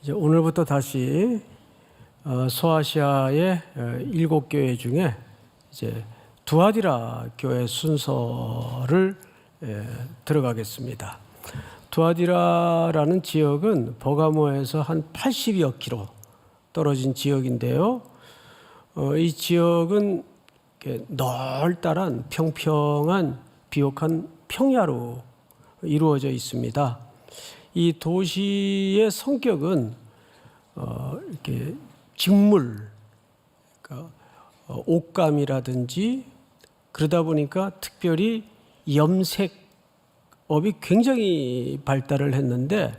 이제 오늘부터 다시 소아시아의 7교회 중에 이제 두아디라 교회 순서를 들어가겠습니다. 두아디라라는 지역은 버가모에서 한 80여 킬로 떨어진 지역인데요. 이 지역은 널따란 평평한 비옥한 평야로 이루어져 있습니다. 이 도시의 성격은 이렇게 직물, 그러니까 옷감이라든지 그러다 보니까 특별히 염색업이 굉장히 발달을 했는데,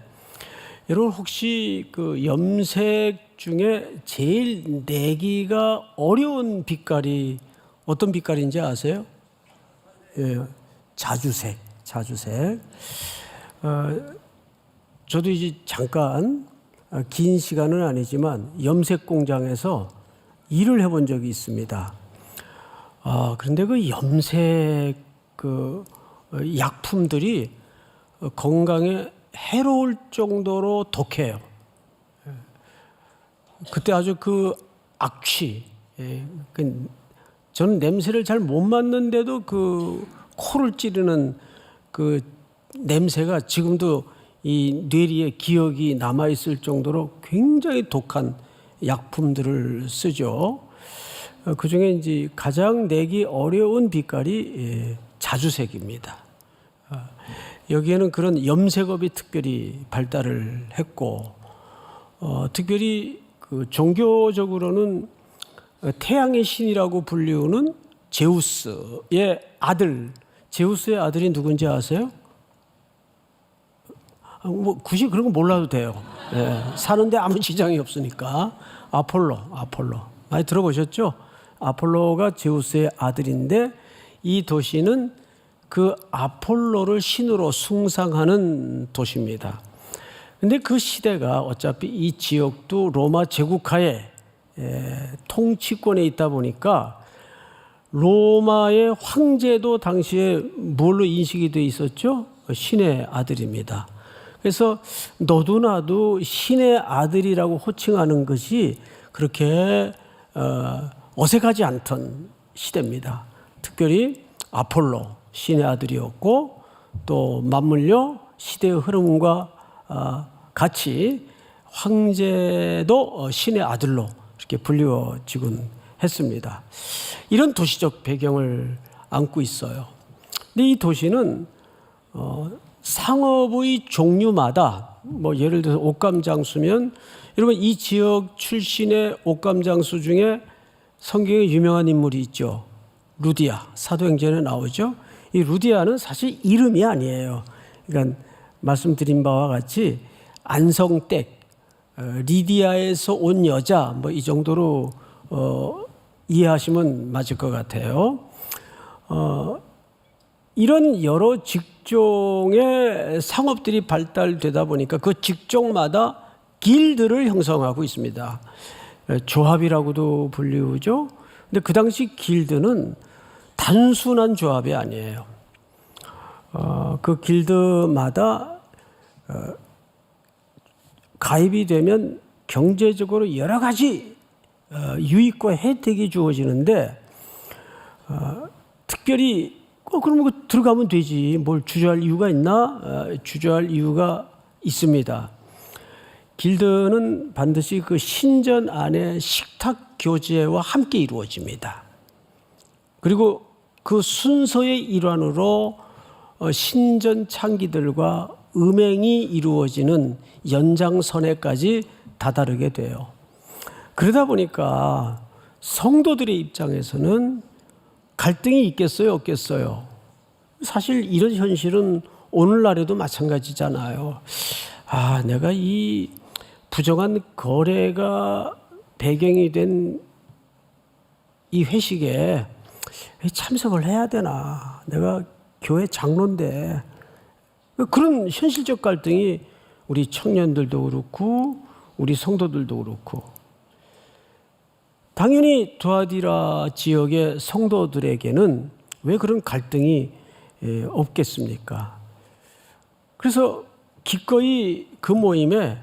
여러분 혹시 그 염색 중에 제일 내기가 어려운 빛깔이 어떤 빛깔인지 아세요? 예, 자주색. 저도 이제 잠깐 긴 시간은 아니지만 염색 공장에서 일을 해본 적이 있습니다. 그런데 그 염색 약품들이 건강에 해로울 정도로 독해요. 그때 아주 그 악취, 저는 냄새를 잘 못 맡는데도 그 코를 찌르는 그 냄새가 지금도 이 뇌리에 기억이 남아있을 정도로 굉장히 독한 약품들을 쓰죠. 그 중에 이제 가장 내기 어려운 빛깔이 자주색입니다. 여기에는 그런 염색업이 특별히 발달을 했고, 특별히 그 종교적으로는 태양의 신이라고 불리우는 제우스의 아들이 누군지 아세요? 뭐 굳이 그런 거 몰라도 돼요. 사는데 아무 지장이 없으니까. 아폴로 많이 들어보셨죠? 아폴로가 제우스의 아들인데, 이 도시는 그 아폴로를 신으로 숭상하는 도시입니다. 근데 그 시대가 어차피 이 지역도 로마 제국하에 통치권에 있다 보니까 로마의 황제도 당시에 뭘로 인식이 돼 있었죠? 신의 아들입니다. 그래서 너도 나도 신의 아들이라고 호칭하는 것이 그렇게 어색하지 않던 시대입니다. 특별히 아폴로 신의 아들이었고, 또 맞물려 시대의 흐름과 같이 황제도 신의 아들로 이렇게 불리워지곤 했습니다. 이런 도시적 배경을 안고 있어요. 근데 이 도시는 상업의 종류마다, 뭐 예를 들어서 옷감 장수면, 여러분 이 지역 출신의 옷감 장수 중에 성경에 유명한 인물이 있죠. 루디아, 사도행전에 나오죠. 이 루디아는 사실 이름이 아니에요. 그러니까 말씀드린 바와 같이 안성댁, 리디아에서 온 여자, 뭐 이 정도로 이해하시면 맞을 것 같아요. 이런 여러 직종의 상업들이 발달되다 보니까 그 직종마다 길드를 형성하고 있습니다. 조합이라고도 불리우죠. 근데 그 당시 길드는 단순한 조합이 아니에요. 그 길드마다 가입이 되면 경제적으로 여러 가지 유익과 혜택이 주어지는데, 특별히 그러면 들어가면 되지, 뭘 주저할 이유가 있나? 주저할 이유가 있습니다. 길드는 반드시 그 신전 안에 식탁 교제와 함께 이루어집니다. 그리고 그 순서의 일환으로 신전 창기들과 음행이 이루어지는 연장선에까지 다다르게 돼요. 그러다 보니까 성도들의 입장에서는 갈등이 있겠어요, 없겠어요? 사실 이런 현실은 오늘날에도 마찬가지잖아요. 내가 이 부정한 거래가 배경이 된 이 회식에 참석을 해야 되나? 내가 교회 장로인데. 그런 현실적 갈등이 우리 청년들도 그렇고 우리 성도들도 그렇고, 당연히 두아디라 지역의 성도들에게는 왜 그런 갈등이 없겠습니까? 그래서 기꺼이 그 모임에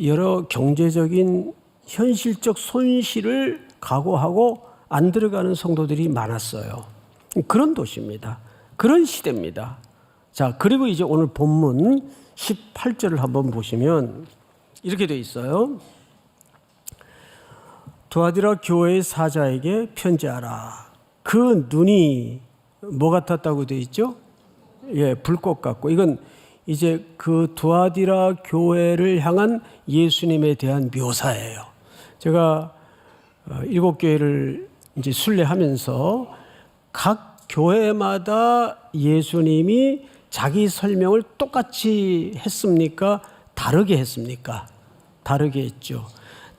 여러 경제적인 현실적 손실을 각오하고 안 들어가는 성도들이 많았어요. 그런 도시입니다. 그런 시대입니다. 자, 그리고 이제 오늘 본문 18절을 한번 보시면 이렇게 돼 있어요. 두아디라 교회의 사자에게 편지하라. 그 눈이 뭐 같았다고 돼 있죠? 예, 불꽃 같고. 이건 이제 그 두아디라 교회를 향한 예수님에 대한 묘사예요. 제가 7교회를 이제 순례하면서 각 교회마다 예수님이 자기 설명을 똑같이 했습니까? 다르게 했습니까? 다르게 했죠.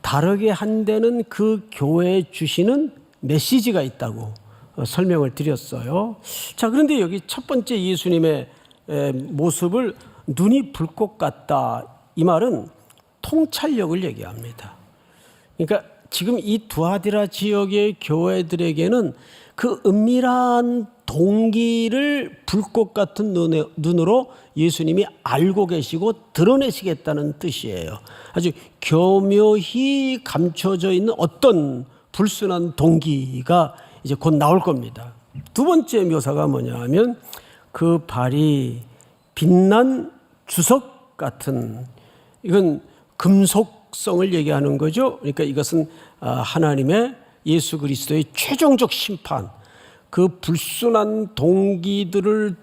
다르게 한 데는 그 교회에 주시는 메시지가 있다고 설명을 드렸어요. 자, 그런데 여기 첫 번째 예수님의 모습을 눈이 불꽃 같다. 이 말은 통찰력을 얘기합니다. 그러니까 지금 이 두아디라 지역의 교회들에게는 그 은밀한 동기를 불꽃 같은 눈으로 예수님이 알고 계시고 드러내시겠다는 뜻이에요. 아주 교묘히 감춰져 있는 어떤 불순한 동기가 이제 곧 나올 겁니다. 두 번째 묘사가 뭐냐 하면 그 발이 빛난 주석 같은, 이건 금속성을 얘기하는 거죠. 그러니까 이것은 하나님의 예수 그리스도의 최종적 심판, 그 불순한 동기들을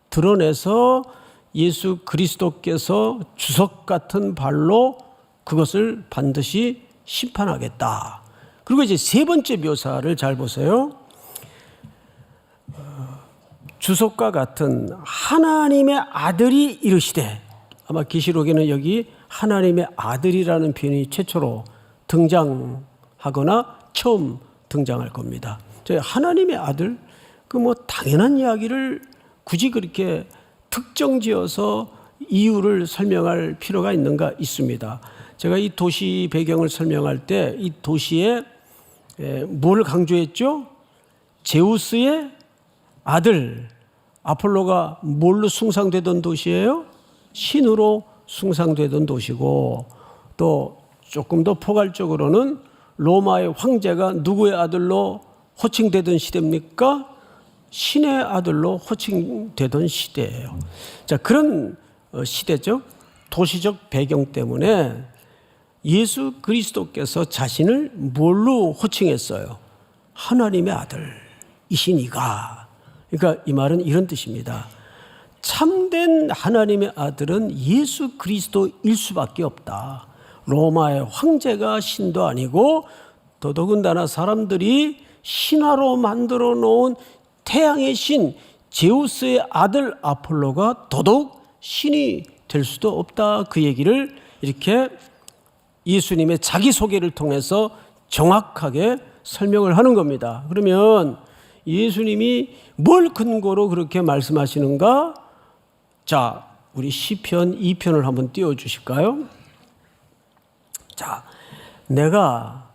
드러내서 예수 그리스도께서 주석 같은 발로 그것을 반드시 심판하겠다. 그리고 이제 세 번째 묘사를 잘 보세요. 주석과 같은 하나님의 아들이 이르시되, 아마 계시록에는 여기 하나님의 아들이라는 표현이 최초로 등장하거나 처음 등장할 겁니다. 하나님의 아들, 그 뭐 당연한 이야기를 굳이 그렇게 특정지어서 이유를 설명할 필요가 있는가 있습니다. 제가 이 도시 배경을 설명할 때 이 도시에 뭘 강조했죠? 제우스의 아들 아폴로가 뭘로 숭상되던 도시예요? 신으로 숭상되던 도시고, 또 조금 더 포괄적으로는 로마의 황제가 누구의 아들로 호칭되던 시대입니까? 신의 아들로 호칭되던 시대예요. 자, 그런 시대적 도시적 배경 때문에 예수 그리스도께서 자신을 뭘로 호칭했어요? 하나님의 아들이신 이가. 그러니까 이 말은 이런 뜻입니다. 참된 하나님의 아들은 예수 그리스도일 수밖에 없다. 로마의 황제가 신도 아니고 더더군다나 사람들이 신화로 만들어 놓은 태양의 신 제우스의 아들 아폴로가 더더욱 신이 될 수도 없다. 그 얘기를 이렇게 예수님의 자기소개를 통해서 정확하게 설명을 하는 겁니다. 그러면 예수님이 뭘 근거로 그렇게 말씀하시는가? 자, 우리 시편 2편을 한번 띄워주실까요? 자, 내가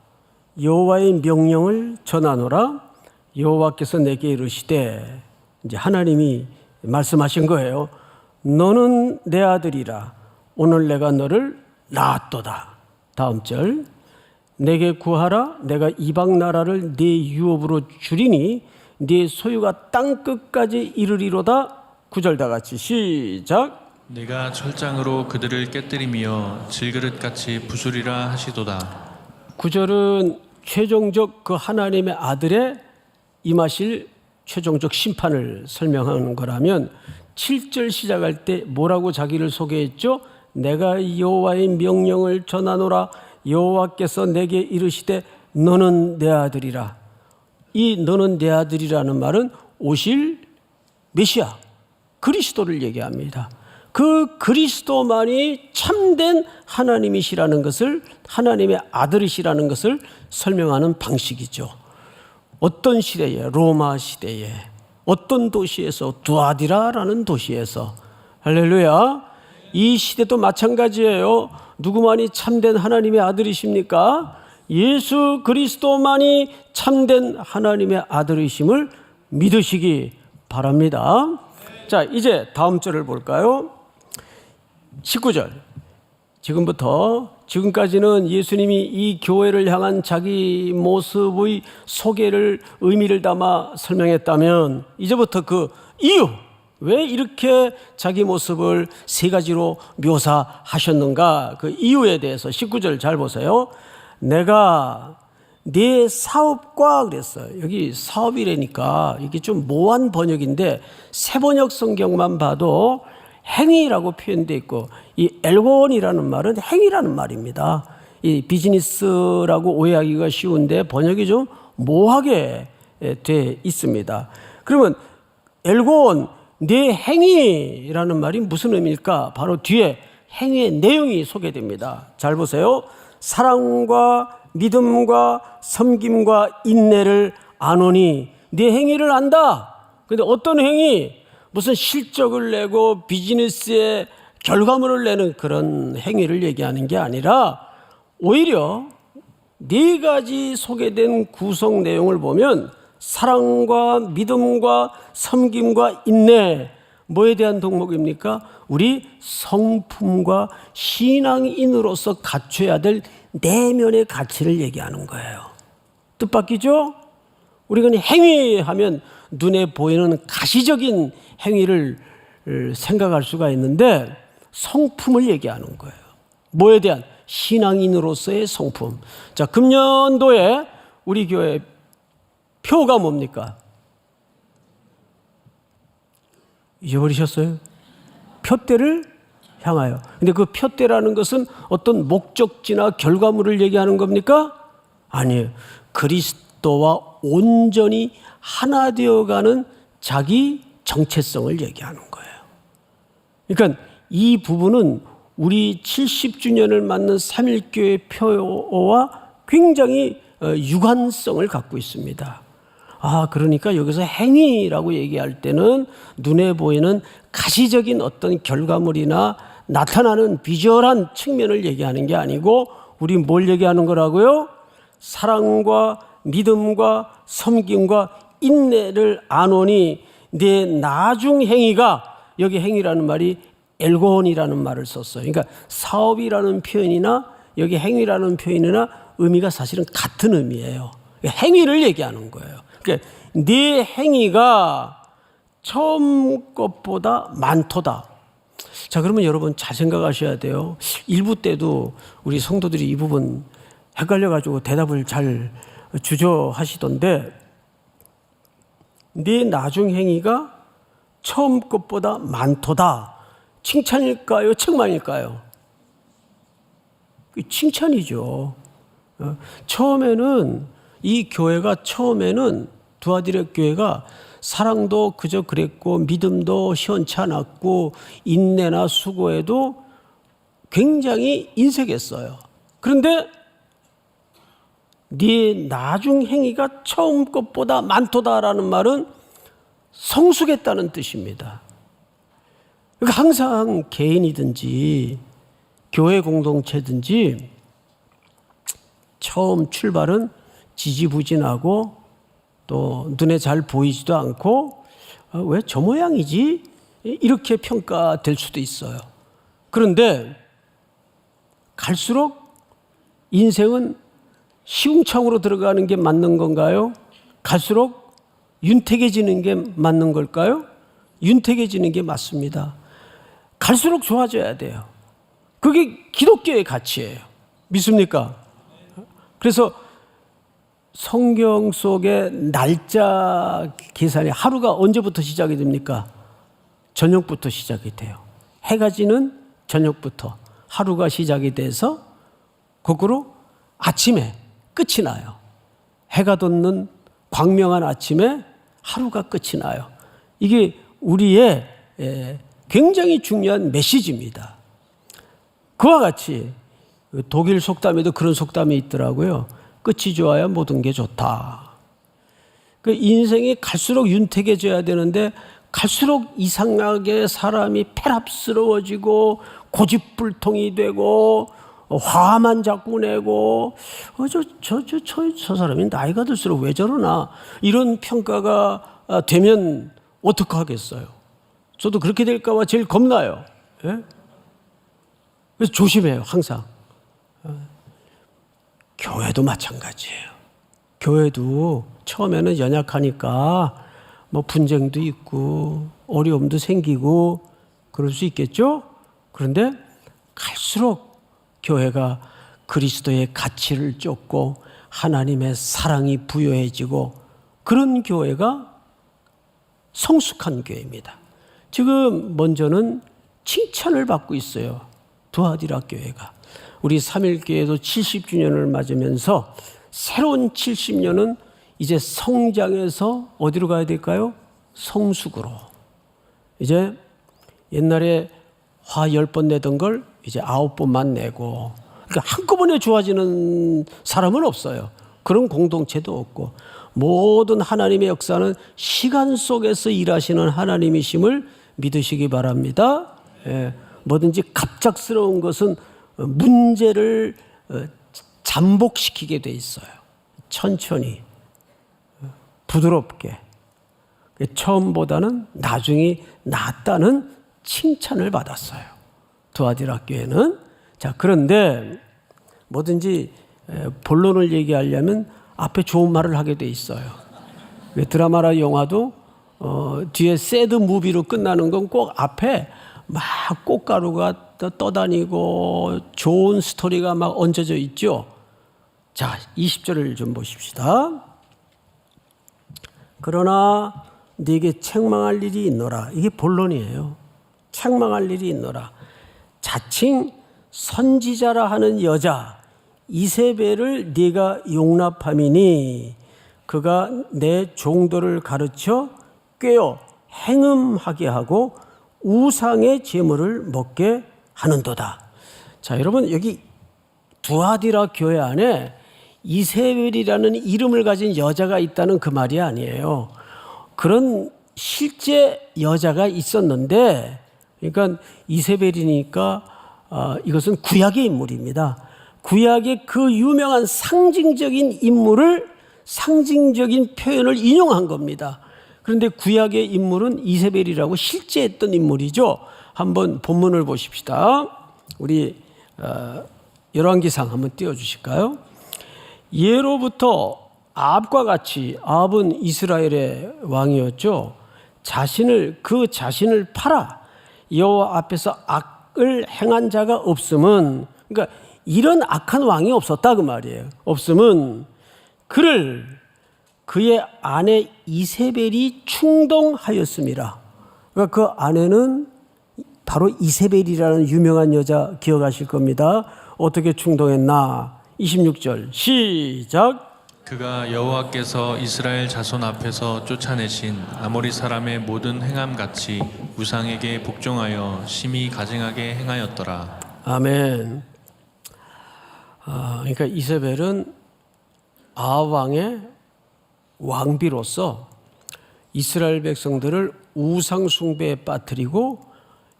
여호와의 명령을 전하노라. 여호와께서 내게 이르시되, 이제 하나님이 말씀하신 거예요. 너는 내 아들이라. 오늘 내가 너를 낳았도다. 다음 절. 내게 구하라. 내가 이방 나라를 네 유업으로 주리니 네 소유가 땅 끝까지 이르리로다. 9절 다 같이 시작. 내가 철장으로 그들을 깨뜨리며 질그릇같이 부수리라 하시도다. 9절은 최종적 그 하나님의 아들의 임하실 최종적 심판을 설명하는 거라면 7절 시작할 때 뭐라고 자기를 소개했죠? 내가 여호와의 명령을 전하노라. 여호와께서 내게 이르시되 너는 내 아들이라. 이 너는 내 아들이라는 말은 오실 메시아 그리스도를 얘기합니다. 그 그리스도만이 참된 하나님이시라는 것을, 하나님의 아들이시라는 것을 설명하는 방식이죠. 어떤 시대에, 로마 시대에, 어떤 도시에서, 두아디라라는 도시에서, 할렐루야, 이 시대도 마찬가지예요. 누구만이 참된 하나님의 아들이십니까? 예수 그리스도만이 참된 하나님의 아들이심을 믿으시기 바랍니다. 자, 이제 다음 절을 볼까요? 19절. 지금까지는 예수님이 이 교회를 향한 자기 모습의 소개를 의미를 담아 설명했다면 이제부터 그 이유, 왜 이렇게 자기 모습을 세 가지로 묘사하셨는가, 그 이유에 대해서 19절 잘 보세요. 내가 네 사업과 그랬어요. 여기 사업이라니까 이게 좀 모호한 번역인데 새 번역 성경만 봐도 행위라고 표현되어 있고, 이 엘곤이라는 말은 행위라는 말입니다. 이 비즈니스라고 오해하기가 쉬운데 번역이 좀 모호하게 돼 있습니다. 그러면 엘곤, 네 행위라는 말이 무슨 의미일까? 바로 뒤에 행위의 내용이 소개됩니다. 잘 보세요. 사랑과 믿음과 섬김과 인내를 아노니, 네 행위를 안다. 근데 어떤 행위? 무슨 실적을 내고 비즈니스에 결과물을 내는 그런 행위를 얘기하는 게 아니라 오히려 네 가지 소개된 구성 내용을 보면 사랑과 믿음과 섬김과 인내, 뭐에 대한 덕목입니까? 우리 성품과 신앙인으로서 갖춰야 될 내면의 가치를 얘기하는 거예요. 뜻밖이죠? 우리가 행위하면 눈에 보이는 가시적인 행위를 생각할 수가 있는데 성품을 얘기하는 거예요. 뭐에 대한? 신앙인으로서의 성품. 자, 금년도에 우리 교회 표가 뭡니까? 잊어버리셨어요? 표대를 향하여. 근데 그 표대라는 것은 어떤 목적지나 결과물을 얘기하는 겁니까? 아니에요. 그리스도와 온전히 하나 되어가는 자기 정체성을 얘기하는 거예요. 그러니까 이 부분은 우리 70주년을 맞는 3.1교회 표와 굉장히 유관성을 갖고 있습니다. 그러니까 여기서 행위라고 얘기할 때는 눈에 보이는 가시적인 어떤 결과물이나 나타나는 비주얼한 측면을 얘기하는 게 아니고 우리 뭘 얘기하는 거라고요? 사랑과 믿음과 섬김과 인내를 아노니 네 나중 행위가, 여기 행위라는 말이 엘곤이라는 말을 썼어요. 그러니까 사업이라는 표현이나 여기 행위라는 표현이나 의미가 사실은 같은 의미예요. 행위를 얘기하는 거예요. 그러니까 네 행위가 처음 것보다 많도다. 자, 그러면 여러분 잘 생각하셔야 돼요. 일부 때도 우리 성도들이 이 부분 헷갈려가지고 대답을 잘 주저하시던데, 네 나중 행위가 처음 것보다 많도다. 칭찬일까요? 책망일까요? 칭찬이죠. 처음에는 이 교회가 두아디라 교회가 사랑도 그저 그랬고 믿음도 시원치 않았고 인내나 수고에도 굉장히 인색했어요. 그런데 네 나중 행위가 처음 것보다 많도다라는 말은 성숙했다는 뜻입니다. 그러니까 항상 개인이든지 교회 공동체든지 처음 출발은 지지부진하고 또 눈에 잘 보이지도 않고 왜 저 모양이지? 이렇게 평가될 수도 있어요. 그런데 갈수록 인생은 시궁창으로 들어가는 게 맞는 건가요? 갈수록 윤택해지는 게 맞는 걸까요? 윤택해지는 게 맞습니다. 갈수록 좋아져야 돼요. 그게 기독교의 가치예요. 믿습니까? 그래서 성경 속의 날짜 계산이 하루가 언제부터 시작이 됩니까? 저녁부터 시작이 돼요. 해가 지는 저녁부터 하루가 시작이 돼서 거꾸로 아침에 끝이 나요. 해가 돋는 광명한 아침에 하루가 끝이 나요. 이게 우리의 굉장히 중요한 메시지입니다. 그와 같이 독일 속담에도 그런 속담이 있더라고요. 끝이 좋아야 모든 게 좋다. 그 인생이 갈수록 윤택해져야 되는데 갈수록 이상하게 사람이 패랍스러워지고 고집불통이 되고 화만 자꾸 내고 저 사람이 나이가 들수록 왜 저러나 이런 평가가 되면 어떡하겠어요. 저도 그렇게 될까 봐 제일 겁나요. 예? 그래서 조심해요, 항상. 교회도 마찬가지예요. 교회도 처음에는 연약하니까 뭐 분쟁도 있고 어려움도 생기고 그럴 수 있겠죠? 그런데 갈수록 교회가 그리스도의 가치를 쫓고 하나님의 사랑이 부여해지고 그런 교회가 성숙한 교회입니다. 지금 먼저는 칭찬을 받고 있어요. 두아디라 교회가. 우리 3.1교회도 70주년을 맞으면서 새로운 70년은 이제 성장해서 어디로 가야 될까요? 성숙으로. 이제 옛날에 화 10번 내던 걸 이제 9번만 내고, 그러니까 한꺼번에 좋아지는 사람은 없어요. 그런 공동체도 없고, 모든 하나님의 역사는 시간 속에서 일하시는 하나님이심을 믿으시기 바랍니다. 예, 뭐든지 갑작스러운 것은 문제를 잠복시키게 돼 있어요. 천천히 부드럽게 처음보다는 나중이 낫다는 칭찬을 받았어요. 두아디라 교회는. 자, 그런데 뭐든지 본론을 얘기하려면 앞에 좋은 말을 하게 돼 있어요. 드라마나 영화도 뒤에 새드 무비로 끝나는 건 꼭 앞에 막 꽃가루가 떠다니고 좋은 스토리가 막 얹어져 있죠. 자, 20절을 좀 보십시다. 그러나 네게 책망할 일이 있노라. 이게 본론이에요. 책망할 일이 있노라. 자칭 선지자라 하는 여자 이세벨을 네가 용납함이니 그가 내 종도를 가르쳐 꾀어 행음하게 하고 우상의 제물을 먹게 하는도다. 자, 여러분, 여기 두아디라 교회 안에 이세벨이라는 이름을 가진 여자가 있다는 그 말이 아니에요. 그런 실제 여자가 있었는데, 그러니까 이세벨이니까 이것은 구약의 인물입니다. 구약의 그 유명한 상징적인 인물을, 상징적인 표현을 인용한 겁니다. 그런데 구약의 인물은 이세벨이라고 실제 했던 인물이죠. 한번 본문을 보십시다. 우리 열왕기상 한번 띄워주실까요? 예로부터 아합과 같이, 아합은 이스라엘의 왕이었죠. 그 자신을 팔아 여호와 앞에서 악을 행한 자가 없음은, 그러니까 이런 악한 왕이 없었다 그 말이에요. 없음은 그의 아내 이세벨이 충동하였음이라. 그러니까 그 아내는 바로 이세벨이라는 유명한 여자 기억하실 겁니다. 어떻게 충동했나? 26절 시작. 그가 여호와께서 이스라엘 자손 앞에서 쫓아내신 아모리 사람의 모든 행함같이 우상에게 복종하여 심히 가증하게 행하였더라. 아멘. 그러니까 이세벨은 아합 왕의 왕비로서 이스라엘 백성들을 우상 숭배에 빠뜨리고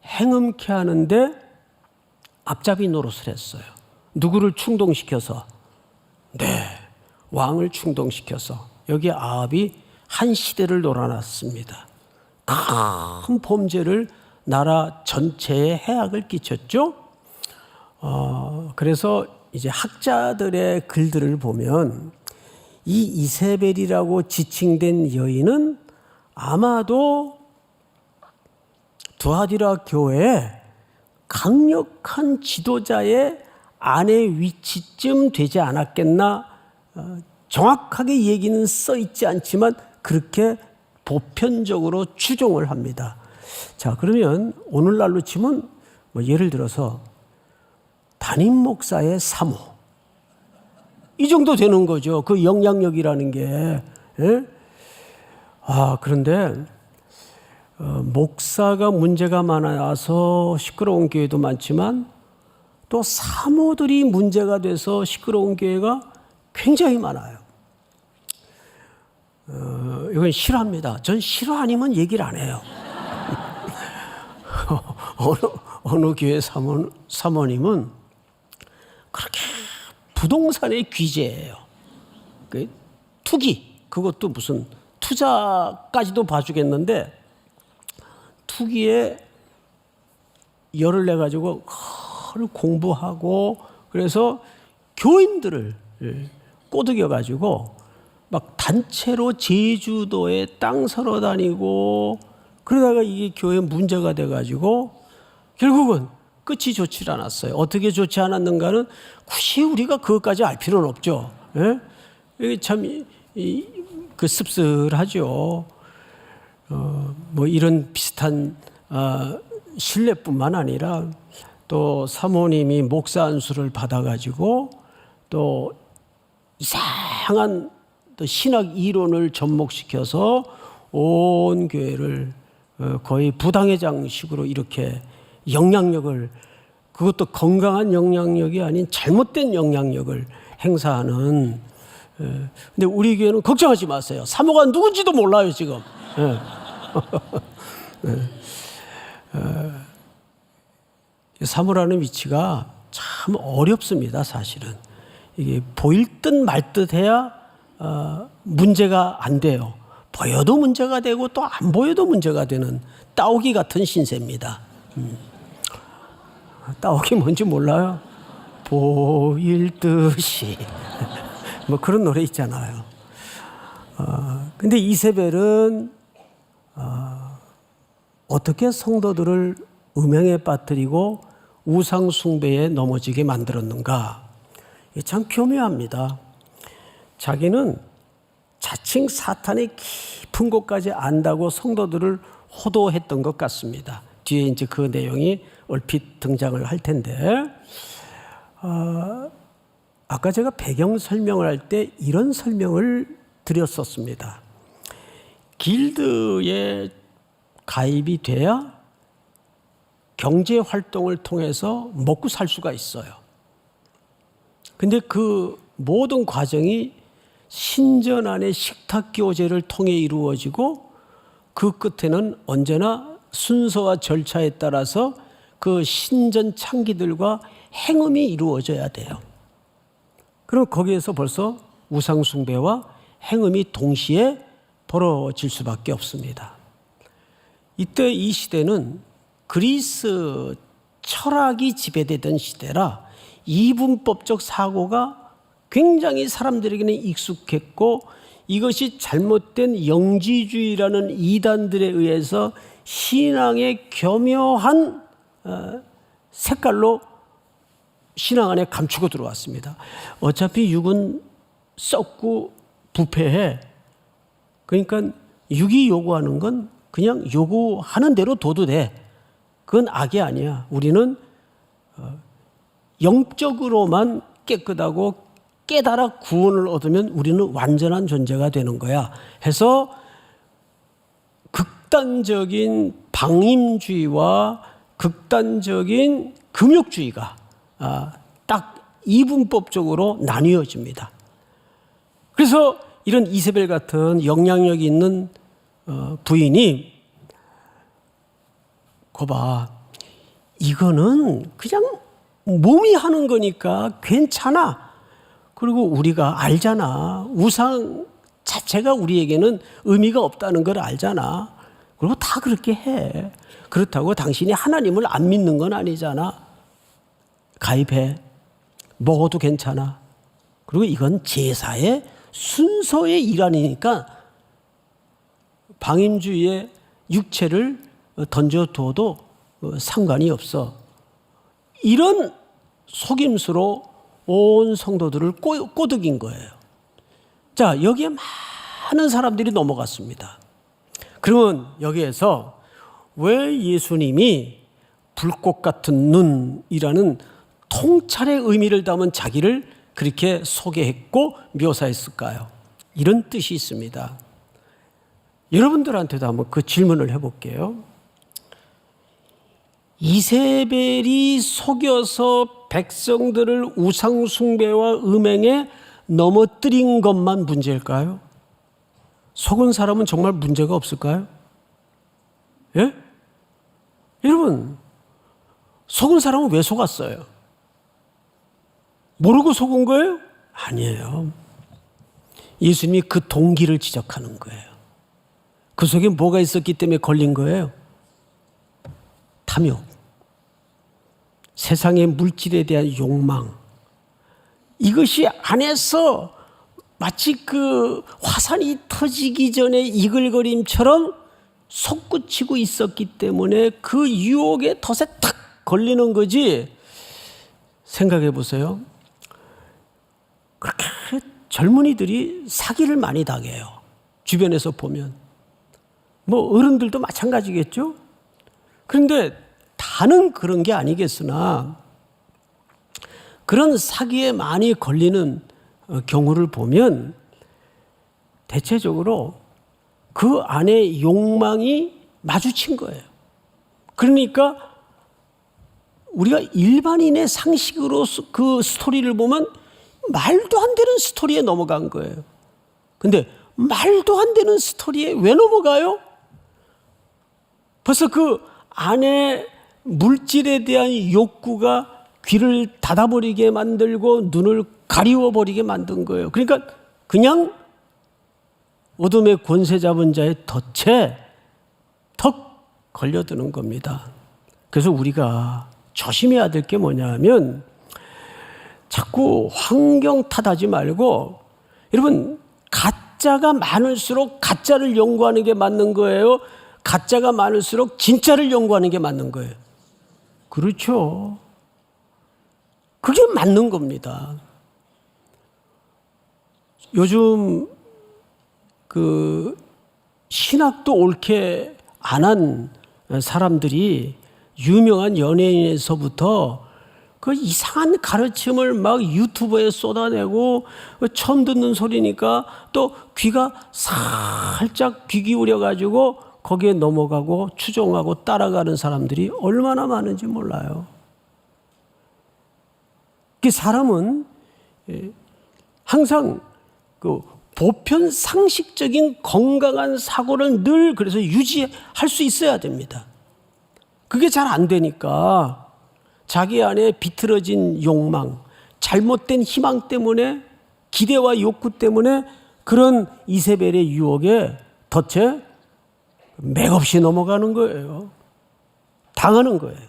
행음케 하는데 앞잡이 노릇을 했어요. 누구를 충동시켜서? 네, 왕을 충동시켜서. 여기 아합이 한 시대를 놀아놨습니다. 큰 범죄를 나라 전체에 해악을 끼쳤죠. 그래서 이제 학자들의 글들을 보면 이 이세벨이라고 지칭된 여인은 아마도 두아디라 교회에 강력한 지도자의 아내 위치쯤 되지 않았겠나. 정확하게 얘기는 써 있지 않지만 그렇게 보편적으로 추정을 합니다. 자, 그러면 오늘날로 치면 뭐 예를 들어서 담임 목사의 사모, 이 정도 되는 거죠. 그 영향력이라는 게. 예? 그런데 목사가 문제가 많아서 시끄러운 교회도 많지만 또 사모들이 문제가 돼서 시끄러운 교회가 굉장히 많아요. 이건 싫어합니다. 전 싫어 아니면 얘기를 안 해요. 어느 교회 사모님은 그렇게 부동산의 귀재예요. 투기, 그것도 무슨 투자까지도 봐주겠는데 투기에 열을 내가지고 그걸 공부하고 그래서 교인들을 꼬드겨 가지고 막 단체로 제주도에 땅 사러 다니고 그러다가 이게 교회 문제가 돼 가지고 결국은 끝이 좋지 않았어요. 어떻게 좋지 않았는가는 굳이 우리가 그것까지 알 필요는 없죠. 예? 이게 참 그 씁쓸하죠. 뭐 이런 비슷한 신뢰뿐만 아니라 또 사모님이 목사 안수를 받아가지고 또 이상한 또 신학 이론을 접목시켜서 온 교회를 거의 부당회장식으로 이렇게 영향력을, 그것도 건강한 영향력이 아닌 잘못된 영향력을 행사하는. 근데 우리 교회는 걱정하지 마세요. 사모가 누군지도 몰라요 지금. 사모라는 위치가 참 어렵습니다. 사실은 이게 보일 듯 말 듯 해야 문제가 안 돼요. 보여도 문제가 되고 또 안 보여도 문제가 되는 따오기 같은 신세입니다. 따오기 뭔지 몰라요? 보일 듯이 뭐 그런 노래 있잖아요. 근데 이세벨은 어떻게 성도들을 음행에 빠뜨리고 우상 숭배에 넘어지게 만들었는가? 이게 참 교묘합니다. 자기는 자칭 사탄의 깊은 곳까지 안다고 성도들을 호도했던 것 같습니다. 뒤에 이제 그 내용이 얼핏 등장을 할 텐데, 아까 제가 배경 설명을 할 때 이런 설명을 드렸었습니다. 길드에 가입이 돼야 경제 활동을 통해서 먹고 살 수가 있어요. 근데 그 모든 과정이 신전 안의 식탁 교제를 통해 이루어지고 그 끝에는 언제나 순서와 절차에 따라서 그 신전 창기들과 행음이 이루어져야 돼요. 그럼 거기에서 벌써 우상숭배와 행음이 동시에 벌어질 수밖에 없습니다. 이때 이 시대는 그리스 철학이 지배되던 시대라 이분법적 사고가 굉장히 사람들에게는 익숙했고, 이것이 잘못된 영지주의라는 이단들에 의해서 신앙의 교묘한 색깔로 신앙 안에 감추고 들어왔습니다. 어차피 육은 썩고 부패해. 그러니까 육이 요구하는 건 그냥 요구하는 대로 둬도 돼. 그건 악이 아니야. 우리는 영적으로만 깨끗하고 깨달아 구원을 얻으면 우리는 완전한 존재가 되는 거야 해서 극단적인 방임주의와 극단적인 금욕주의가 딱 이분법적으로 나뉘어집니다. 그래서 이런 이세벨 같은 영향력이 있는 부인이 거봐, 이거는 그냥 몸이 하는 거니까 괜찮아. 그리고 우리가 알잖아. 우상 자체가 우리에게는 의미가 없다는 걸 알잖아. 그리고 다 그렇게 해. 그렇다고 당신이 하나님을 안 믿는 건 아니잖아. 가입해. 먹어도 괜찮아. 그리고 이건 제사의 순서의 일환이니까 방임주의의 육체를 던져두어도 상관이 없어. 이런 속임수로 온 성도들을 꼬드긴 거예요. 자, 여기에 많은 사람들이 넘어갔습니다. 그러면 여기에서 왜 예수님이 불꽃 같은 눈이라는 통찰의 의미를 담은 자기를 그렇게 소개했고 묘사했을까요? 이런 뜻이 있습니다. 여러분들한테도 한번 그 질문을 해볼게요. 이세벨이 속여서 백성들을 우상숭배와 음행에 넘어뜨린 것만 문제일까요? 속은 사람은 정말 문제가 없을까요? 예? 여러분, 속은 사람은 왜 속았어요? 모르고 속은 거예요? 아니에요. 예수님이 그 동기를 지적하는 거예요. 그 속에 뭐가 있었기 때문에 걸린 거예요? 탐욕. 세상의 물질에 대한 욕망, 이것이 안에서 마치 그 화산이 터지기 전에 이글거림처럼 솟구치고 있었기 때문에 그 유혹의 덫에 탁 걸리는 거지. 생각해 보세요. 그렇게 젊은이들이 사기를 많이 당해요. 주변에서 보면. 뭐 어른들도 마찬가지겠죠. 그런데 다는 그런 게 아니겠으나 그런 사기에 많이 걸리는 경우를 보면 대체적으로 그 안에 욕망이 마주친 거예요. 그러니까 우리가 일반인의 상식으로 그 스토리를 보면 말도 안 되는 스토리에 넘어간 거예요. 근데 말도 안 되는 스토리에 왜 넘어가요? 벌써 그 안에 물질에 대한 욕구가 귀를 닫아버리게 만들고 눈을 가리워버리게 만든 거예요. 그러니까 그냥 어둠의 권세 잡은 자의 덫에 턱 걸려드는 겁니다. 그래서 우리가 조심해야 될 게 뭐냐면 자꾸 환경 탓하지 말고, 여러분, 가짜가 많을수록 가짜를 연구하는 게 맞는 거예요? 가짜가 많을수록 진짜를 연구하는 게 맞는 거예요? 그렇죠. 그게 맞는 겁니다. 요즘 그 신학도 옳게 안 한 사람들이 유명한 연예인에서부터 그 이상한 가르침을 막 유튜브에 쏟아내고, 처음 듣는 소리니까 또 귀가 살짝 귀 기울여 가지고 거기에 넘어가고 추종하고 따라가는 사람들이 얼마나 많은지 몰라요. 그 사람은 항상 그 보편 상식적인 건강한 사고를 늘 그래서 유지할 수 있어야 됩니다. 그게 잘 안 되니까 자기 안에 비틀어진 욕망, 잘못된 희망 때문에, 기대와 욕구 때문에 그런 이세벨의 유혹에 덫에 맥없이 넘어가는 거예요. 당하는 거예요.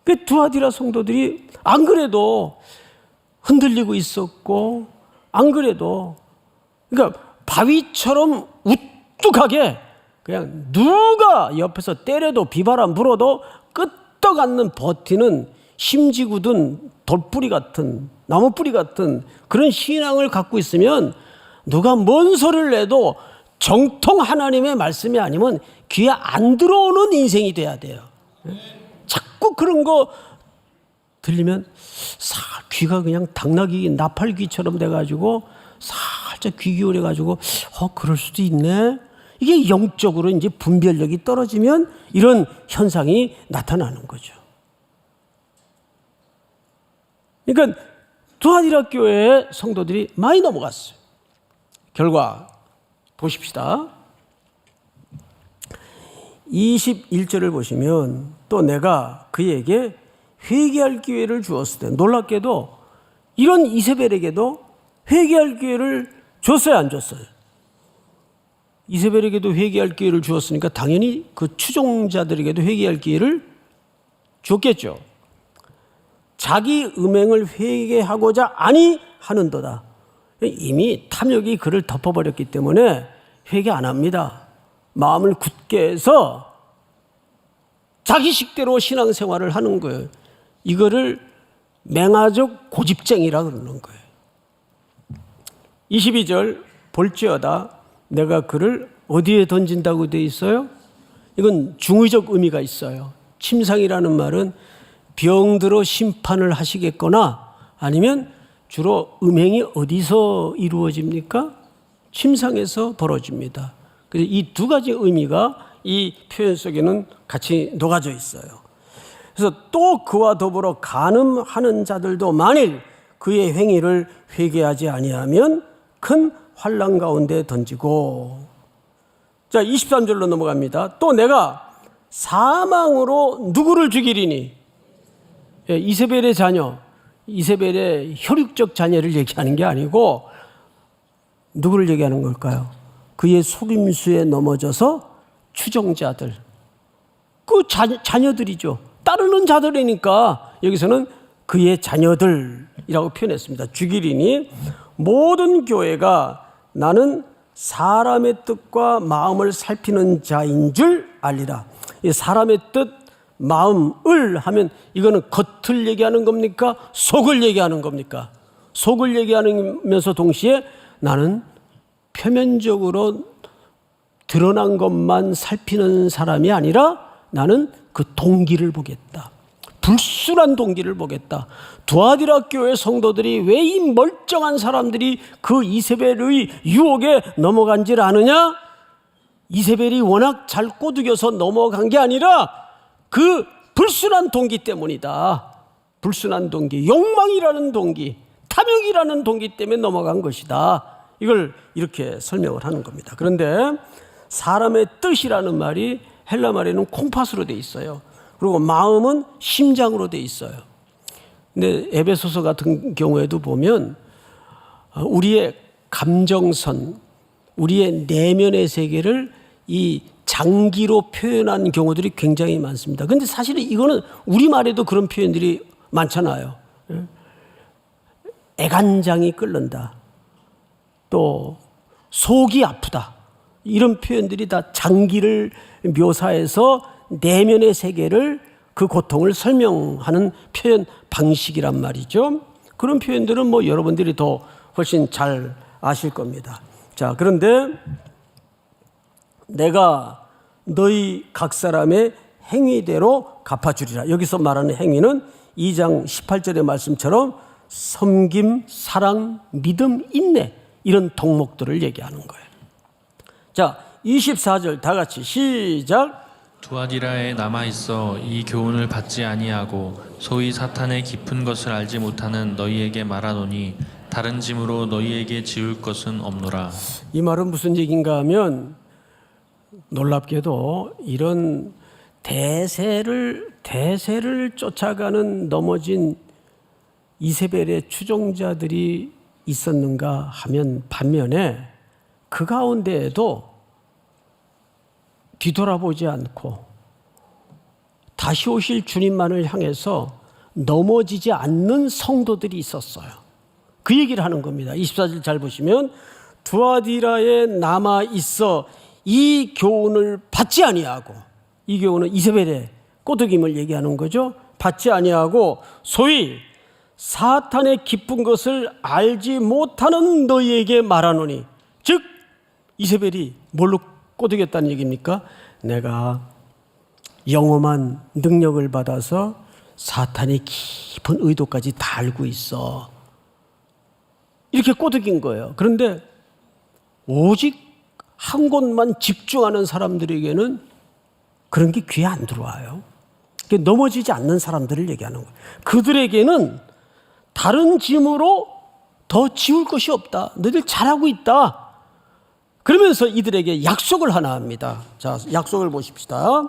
그 두아디라 성도들이 안 그래도 흔들리고 있었고, 안 그래도 그러니까 바위처럼 우뚝하게 그냥 누가 옆에서 때려도 비바람 불어도 끄떡 않는 버티는 심지 굳은 돌뿌리 같은, 나무뿌리 같은 그런 신앙을 갖고 있으면 누가 뭔 소리를 내도 정통 하나님의 말씀이 아니면 귀에 안 들어오는 인생이 돼야 돼요. 자꾸 그런 거 들리면 귀가 그냥 당나귀 나팔귀처럼 돼가지고 살짝 귀 기울여가지고 그럴 수도 있네. 이게 영적으로 이제 분별력이 떨어지면 이런 현상이 나타나는 거죠. 그러니까 두아디라 교회의 성도들이 많이 넘어갔어요. 결과 보십시다. 21절을 보시면 또 내가 그에게 회개할 기회를 주었을 때, 놀랍게도 이런 이세벨에게도 회개할 기회를 줬어요, 안 줬어요? 이세벨에게도 회개할 기회를 주었으니까 당연히 그 추종자들에게도 회개할 기회를 줬겠죠. 자기 음행을 회개하고자 아니하는도다. 이미 탐욕이 그를 덮어버렸기 때문에 회개 안 합니다. 마음을 굳게 해서 자기 식대로 신앙생활을 하는 거예요. 이거를 맹아적 고집쟁이라 그러는 거예요. 22절 볼지어다 내가 그를 어디에 던진다고 되어 있어요? 이건 중의적 의미가 있어요. 침상이라는 말은 병들어 심판을 하시겠거나 아니면 주로 음행이 어디서 이루어집니까? 침상에서 벌어집니다. 그래서 이 두 가지 의미가 이 표현 속에는 같이 녹아져 있어요. 그래서 또 그와 더불어 간음하는 자들도 만일 그의 행위를 회개하지 아니하면 큰 환난 가운데 던지고. 자, 23절로 넘어갑니다. 또 내가 사망으로 누구를 죽이리니? 이세벨의 자녀, 이세벨의 혈육적 자녀를 얘기하는 게 아니고 누구를 얘기하는 걸까요? 그의 속임수에 넘어져서 추종자들, 그 자녀들이죠. 따르는 자들이니까 여기서는 그의 자녀들이라고 표현했습니다. 주기리니 모든 교회가 나는 사람의 뜻과 마음을 살피는 자인 줄 알리라. 이 사람의 뜻, 마음을 하면 이거는 겉을 얘기하는 겁니까? 속을 얘기하는 겁니까? 속을 얘기하면서 동시에 나는 표면적으로 드러난 것만 살피는 사람이 아니라 나는 그 동기를 보겠다. 불순한 동기를 보겠다. 두아디라 교회 성도들이 왜 이 멀쩡한 사람들이 그 이세벨의 유혹에 넘어간질 않으냐? 이세벨이 워낙 잘 꼬드겨서 넘어간 게 아니라 그 불순한 동기 때문이다. 불순한 동기, 욕망이라는 동기, 탐욕이라는 동기 때문에 넘어간 것이다. 이걸 이렇게 설명을 하는 겁니다. 그런데 사람의 뜻이라는 말이 헬라 말에는 콩팥으로 돼 있어요. 그리고 마음은 심장으로 돼 있어요. 근데 에베소서 같은 경우에도 보면 우리의 감정선, 우리의 내면의 세계를 이 장기로 표현한 경우들이 굉장히 많습니다. 근데 사실은 이거는 우리말에도 그런 표현들이 많잖아요. 애간장이 끓는다. 또 속이 아프다. 이런 표현들이 다 장기를 묘사해서 내면의 세계를 그 고통을 설명하는 표현 방식이란 말이죠. 그런 표현들은 뭐 여러분들이 더 훨씬 잘 아실 겁니다. 자, 그런데 내가 너희 각 사람의 행위대로 갚아주리라. 여기서 말하는 행위는 2장 18절의 말씀처럼 섬김, 사랑, 믿음, 인내 이런 덕목들을 얘기하는 거예요. 자, 24절 다 같이 시작. 두아디라에 남아 있어 이 교훈을 받지 아니하고 소위 사탄의 깊은 것을 알지 못하는 너희에게 말하노니 다른 짐으로 너희에게 지울 것은 없노라. 이 말은 무슨 얘기인가 하면 놀랍게도 이런 대세를 쫓아가는 넘어진 이세벨의 추종자들이 있었는가 하면 반면에 그 가운데에도 뒤돌아보지 않고 다시 오실 주님만을 향해서 넘어지지 않는 성도들이 있었어요. 그 얘기를 하는 겁니다. 24절 잘 보시면 두아디라에 남아 있어 이 교훈을 받지 아니하고, 이 교훈은 이세벨의 꼬드김을 얘기하는 거죠. 받지 아니하고 소위 사탄의 깊은 것을 알지 못하는 너희에게 말하노니, 즉 이세벨이 뭘로 꼬드겼다는 얘기입니까? 내가 영험한 능력을 받아서 사탄의 깊은 의도까지 다 알고 있어. 이렇게 꼬드긴 거예요. 그런데 오직 한 곳만 집중하는 사람들에게는 그런 게 귀에 안 들어와요. 넘어지지 않는 사람들을 얘기하는 거예요. 그들에게는 다른 짐으로 더 지울 것이 없다. 너희들 잘하고 있다. 그러면서 이들에게 약속을 하나 합니다. 자, 약속을 보십시다.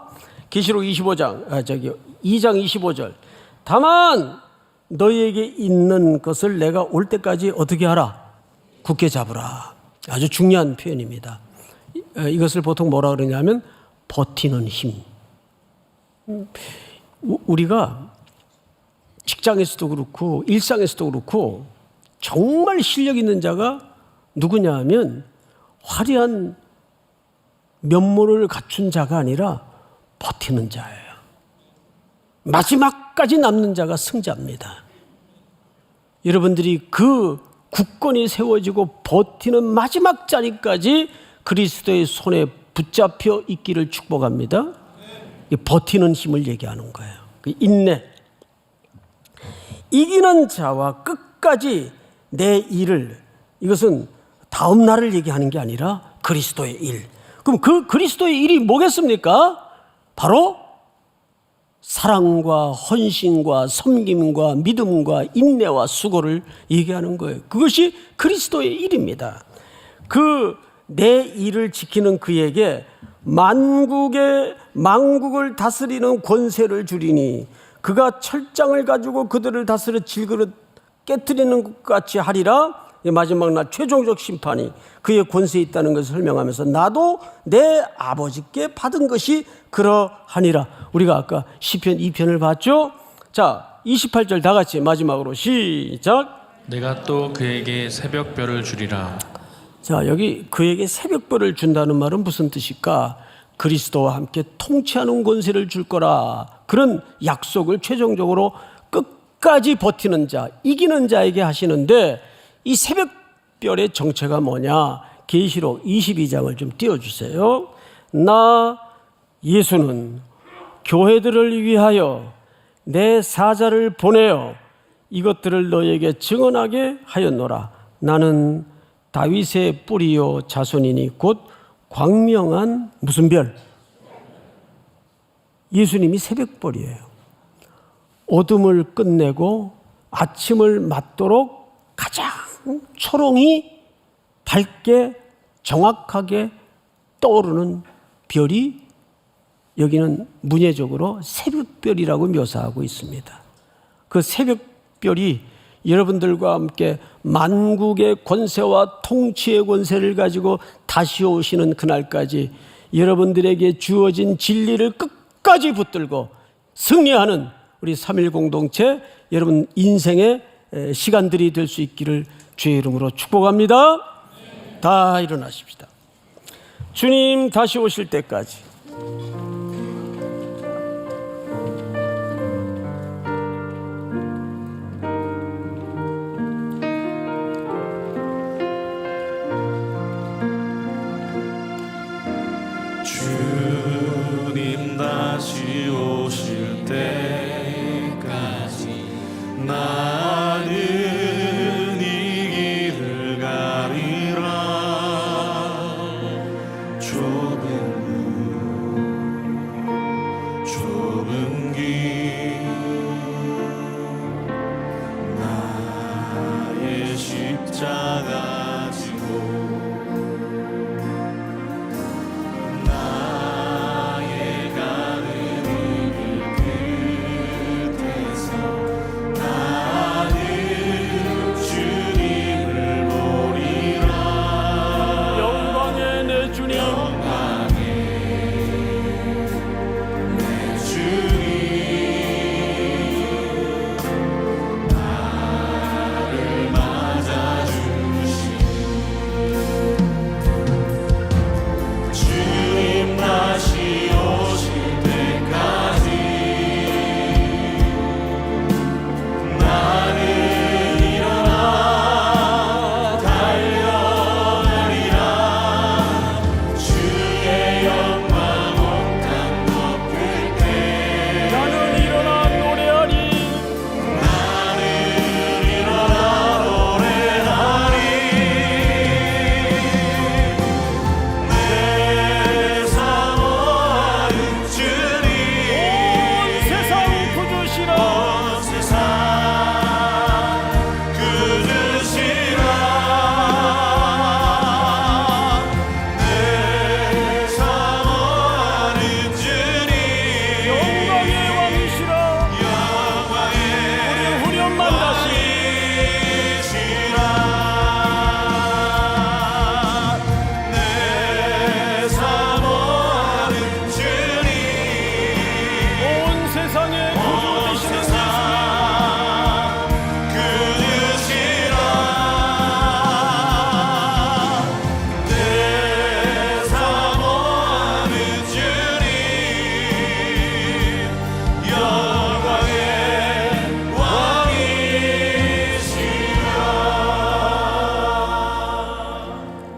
계시록 2장 25절. 다만 너희에게 있는 것을 내가 올 때까지 어떻게 하라? 굳게 잡으라. 아주 중요한 표현입니다. 이것을 보통 뭐라 그러냐면 버티는 힘. 우리가 직장에서도 그렇고 일상에서도 그렇고 정말 실력 있는 자가 누구냐 하면 화려한 면모를 갖춘 자가 아니라 버티는 자예요. 마지막까지 남는 자가 승자입니다. 여러분들이 그 굳건히 세워지고 버티는 마지막 자리까지 그리스도의 손에 붙잡혀 있기를 축복합니다. 버티는 힘을 얘기하는 거예요. 인내. 이기는 자와 끝까지 내 일을, 이것은 다음 날을 얘기하는 게 아니라 그리스도의 일. 그럼 그 그리스도의 일이 뭐겠습니까? 바로 사랑과 헌신과 섬김과 믿음과 인내와 수고를 얘기하는 거예요. 그것이 그리스도의 일입니다. 그 내 일을 지키는 그에게 만국을 다스리는 권세를 주리니 그가 철장을 가지고 그들을 다스려 질그릇 깨뜨리는 것 같이 하리라. 이 마지막 날 최종적 심판이 그의 권세에 있다는 것을 설명하면서 나도 내 아버지께 받은 것이 그러하니라. 우리가 아까 시편 2편을 봤죠. 자, 28절 다 같이 마지막으로 시작. 내가 또 그에게 새벽별을 주리라. 자, 여기 그에게 새벽별을 준다는 말은 무슨 뜻일까? 그리스도와 함께 통치하는 권세를 줄 거라. 그런 약속을 최종적으로 끝까지 버티는 자, 이기는 자에게 하시는데, 이 새벽별의 정체가 뭐냐? 계시록 22장을 좀 띄워주세요. 나 예수는 교회들을 위하여 내 사자를 보내어 이것들을 너에게 증언하게 하였노라. 나는 다윗의 뿌리요 자손이니 곧 광명한 무슨 별? 예수님이 새벽별이에요. 어둠을 끝내고 아침을 맞도록 가장 초롱이 밝게 정확하게 떠오르는 별이 여기는 문예적으로 새벽별이라고 묘사하고 있습니다. 그 새벽별이 여러분들과 함께 만국의 권세와 통치의 권세를 가지고 다시 오시는 그날까지 여러분들에게 주어진 진리를 끝까지 붙들고 승리하는 우리 3.1 공동체 여러분 인생의 시간들이 될 수 있기를 주의 이름으로 축복합니다. 다 일어나십시다. 주님 다시 오실 때까지 주님 다시 오실 때까지 나는 이 길을 가리라. 좁은 길 나의 십자가 지고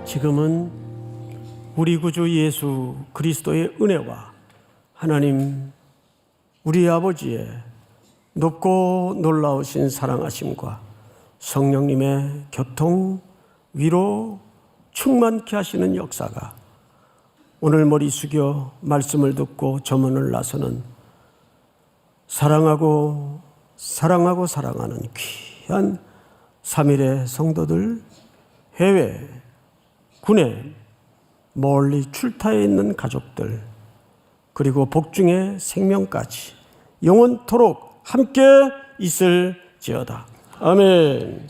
지금은 우리 구주 예수 그리스도의 은혜와 하나님 우리 아버지의 높고 놀라우신 사랑하심과 성령님의 교통, 위로, 충만케 하시는 역사가 오늘 머리 숙여 말씀을 듣고 저문을 나서는 사랑하고 사랑하는 귀한 3일의 성도들, 해외, 국내, 멀리 출타해 있는 가족들, 그리고 복중의 생명까지 영원토록 함께 있을지어다. 아멘.